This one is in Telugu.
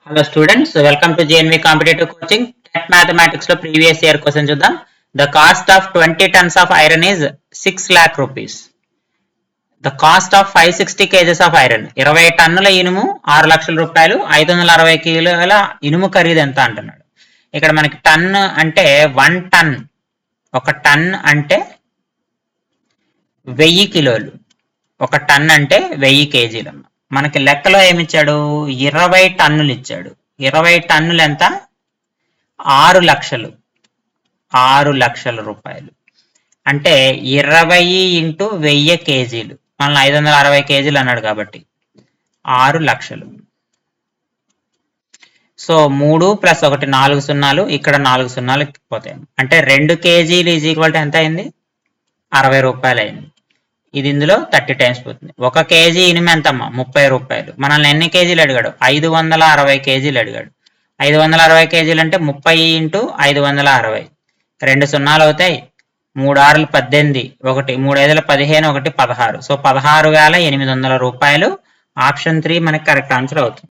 Hello students, welcome to JNV Competitive Coaching. Tech Mathematics lo previous year question chuddam. The cost of 20 tons of iron is 6 lakh rupees. The cost of 560 kgs of iron 20 టన్నుల ఇనుము 6 లక్షల రూపాయలు 560 కిలోల ఇనుము ఖరీదు ఎంత అంటున్నాడు. ఇక్కడ మనకి టన్ అంటే 1 టన్, ఒక టన్ అంటే 1000 కిలోలు, ఒక టన్ అంటే 1000 కేజీలు. మనకి లెక్కలో ఏమిచ్చాడు? 20 టన్నులు ఇచ్చాడు. 20 టన్నులు ఎంత? 6 లక్షలు, 6 లక్షల రూపాయలు. అంటే 20 ఇంటూ 1000 కేజీలు, మనల్ని 560 కేజీలు అన్నాడు కాబట్టి 6 లక్షలు. సో 3 + 1 4 సున్నాలు, ఇక్కడ 4 సున్నాలు పోతాయి. అంటే 2 కేజీలు ఈజ్ ఈక్వల్ టు ఎంత అయింది? 60 రూపాయలు అయింది. ఇది ఇందులో 30 టైమ్స్ పోతుంది. 1 కేజీ ఇనుము ఎంతమ్మా? 30 రూపాయలు. మనల్ని ఎన్ని కేజీలు అడిగాడు? 560 కేజీలు అడిగాడు. 560 కేజీలు అంటే 30 ఇంటూ 560, 2 సున్నాలు అవుతాయి. 3 6లు 18, 1 3 5లు 15, 1 16. సో 16,800 రూపాయలు. ఆప్షన్ 3 మనకి కరెక్ట్ ఆన్సర్ అవుతుంది.